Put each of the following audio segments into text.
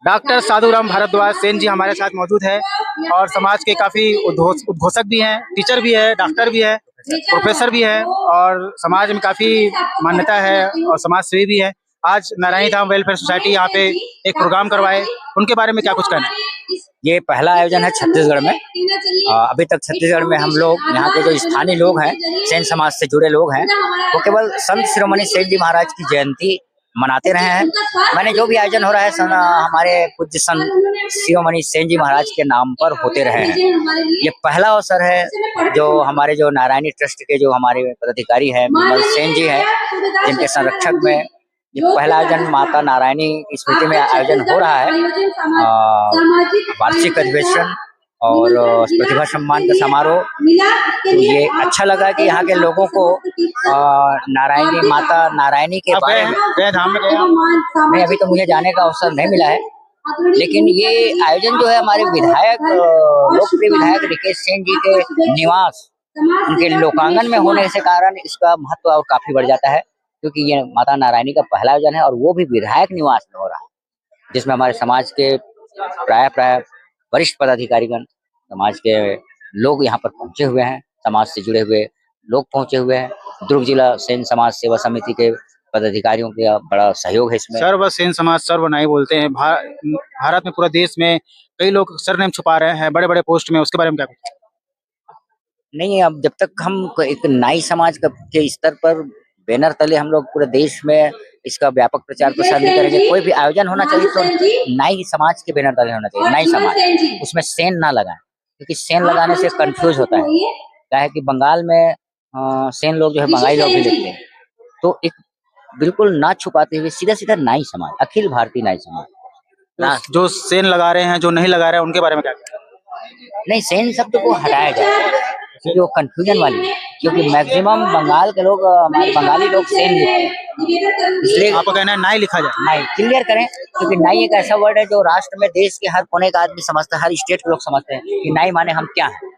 Doctor Sadhuram Bhardwaj Sen जी हमारे साथ मौजूद है और समाज के काफ़ी उद्घोषक भी हैं, टीचर भी है, डॉक्टर भी है, प्रोफेसर भी है और समाज में काफ़ी मान्यता है और समाज सेवी भी है। आज नारायणी धाम वेलफेयर सोसाइटी यहाँ पे एक प्रोग्राम करवाए, उनके बारे में क्या कुछ कहना है? ये पहला आयोजन है छत्तीसगढ़ में। अभी तक छत्तीसगढ़ में हम लोग यहाँ के जो स्थानीय लोग हैं, सेन समाज से जुड़े लोग हैं, वो केवल संत शिरोमणि सेन जी महाराज की जयंती मनाते रहे हैं। मैंने जो भी आयोजन हो रहा है हमारे पूज्य संत शिरोमणि सेन जी महाराज के नाम पर होते रहे हैं। ये पहला अवसर है जो हमारे जो नारायणी ट्रस्ट के जो हमारे पदाधिकारी हैं विमल सेन जी हैं, जिनके संरक्षक में ये पहला आयोजन माता नारायणी स्मृति में आयोजन हो रहा है। वार्षिक अधिवेशन और प्रतिभा सम्मान का समारोह, तो ये अच्छा लगा कि यहाँ के लोगों को नारायणी माता नारायणी के बारे में धाम में गए? नहीं, अभी तो मुझे जाने का अवसर नहीं मिला है, लेकिन ये आयोजन जो है हमारे विधायक लोकप्रिय विधायक रिकेश सेन जी के निवास उनके लोकांगन में होने के कारण इसका महत्व और काफी बढ़ जाता है, क्योंकि ये माता नारायणी का पहला आयोजन है और वो भी विधायक निवास में हो रहा है, जिसमें हमारे समाज के प्राय वरिष्ठ पदाधिकारीगण, समाज के लोग यहाँ पर पहुंचे हुए हैं, समाज से जुड़े हुए लोग पहुंचे हुए हैं। दुर्ग जिला सेन समाज सेवा समिति के पदाधिकारियों का बड़ा सहयोग है इसमें। सर्व सेन समाज सर्व नाई बोलते हैं। भारत में पूरा देश में कई लोग सरनेम छुपा रहे हैं बड़े बड़े पोस्ट में, उसके बारे में क्या कुछ? नहीं, अब जब तक हम एक नाई समाज के स्तर पर बैनर तले हम लोग पूरे देश में इसका व्यापक प्रचार प्रसार नहीं करेंगे, कोई भी आयोजन होना चाहिए तो नाई समाज के बैनर तले होना चाहिए। नाई समाज, उसमें सेन ना लगाएं, क्योंकि सेन लगाने से कंफ्यूज होता है। क्या है कि बंगाल में सेन लोग जो है बंगाली लोग भी लिखते हैं, तो एक बिल्कुल ना छुपाते हुए सीधा सीधा नाई समाज, अखिल भारतीय नाई समाज। जो सेन लगा रहे हैं, जो नहीं लगा रहे हैं, उनके बारे में क्या? नहीं, सेन शब्द को हटाया जाए, जो कंफ्यूजन वाली है, क्योंकि मैक्सिमम बंगाल के लोग, हमारे बंगाली लोग सेन लिखते हैं, इसलिए आपको कहना है नाई लिखा जाए। नाई क्लियर करें, क्योंकि नाई एक ऐसा वर्ड है जो राष्ट्र में देश के हर कोने का आदमी समझता है, हर स्टेट के लोग समझते हैं कि नाई माने हम क्या है।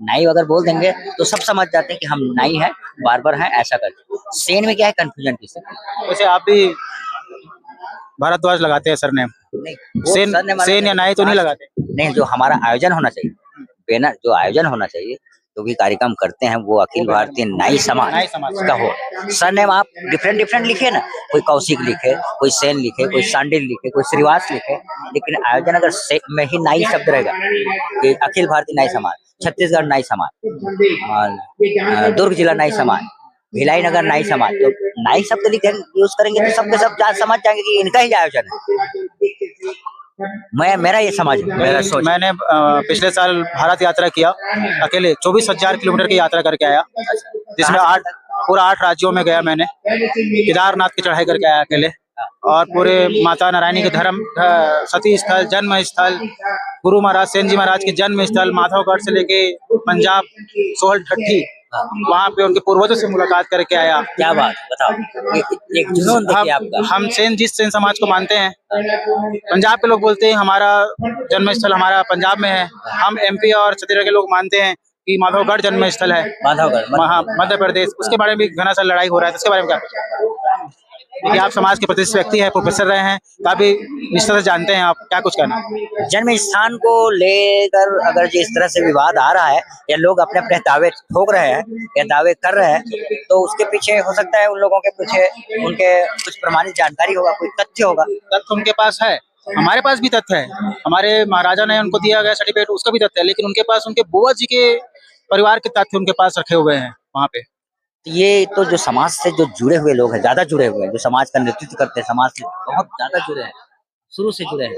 नाई अगर बोल देंगे तो सब समझ जाते हैं कि हम नाई हैं, बार्बर हैं, ऐसा करके। सेन में क्या है, कंफ्यूजन की स्थिति। वैसे आप भी भारद्वाज लगाते हैं सरनेम? सेन या नाई तो नहीं लगाते? नहीं, जो हमारा आयोजन होना चाहिए, बैनर जो आयोजन होना चाहिए, जो भी कार्यक्रम करते हैं वो अखिल भारतीय नाई समाज का हो। सरनेम आप डिफरेंट लिखे ना, कोई कौशिक लिखे, कोई सेन लिखे, कोई सांडिल लिखे, कोई श्रीवास लिखे, लेकिन आयोजन अगर में ही नाई शब्द रहेगा कि अखिल भारतीय नाई समाज, छत्तीसगढ़ नाई समाज, दुर्ग जिला नाई समाज, भिलाई नगर नाई समाज, तो नाई शब्द लिखे यूज करेंगे तो सबके सब समझ जाएंगे कि इनका ही आयोजन है। मेरा ये समाज, मेरा सोच। मैंने पिछले साल भारत यात्रा किया, अकेले 24,000 किलोमीटर की यात्रा करके आया, जिसमें 8 राज्यों में गया। मैंने केदारनाथ की चढ़ाई करके आया अकेले, और पूरे माता नारायणी के धर्म सती स्थल, जन्म स्थल, गुरु महाराज सेन जी महाराज के जन्म स्थल माधवगढ़ से लेके पंजाब सोहल ठट्ठी, वहाँ पे उनके पूर्वजों से मुलाकात करके आया। क्या बात, बताओ। एक जुनून देखिए आपका। हम जिस सेन समाज को मानते हैं, पंजाब के लोग बोलते हैं हमारा जन्म स्थल हमारा पंजाब में है, हम एमपी और छत्तीसगढ़ के लोग मानते हैं कि माधवगढ़ जन्म स्थल है, माधवगढ़ मध्य प्रदेश। उसके बारे में भी घना सा लड़ाई हो रहा है, तो उसके बारे में क्या? देखिए, आप समाज के प्रतिष्ठित व्यक्ति हैं, प्रोफेसर रहे हैं, काफी निष्ठा से जानते हैं, आप क्या कुछ कहना? जन्म स्थान को लेकर अगर जिस तरह से विवाद आ रहा है या लोग अपने अपने दावे ठोक रहे हैं या दावे कर रहे हैं, तो उसके पीछे हो सकता है उन लोगों के पीछे उनके कुछ प्रमाणित जानकारी होगा, कोई तथ्य होगा। तथ्य उनके पास है, हमारे पास भी तथ्य है, हमारे महाराजा ने उनको दिया गया सर्टिफिकेट, उसका भी तथ्य है, लेकिन उनके पास उनके बुआ जी के परिवार के तथ्य उनके पास रखे हुए हैं वहाँ पे। ये तो जो समाज से जो जुड़े हुए लोग हैं, ज्यादा जुड़े हुए हैं, जो समाज का नेतृत्व करते हैं, समाज से बहुत ज्यादा जुड़े हैं, शुरू से जुड़े हैं,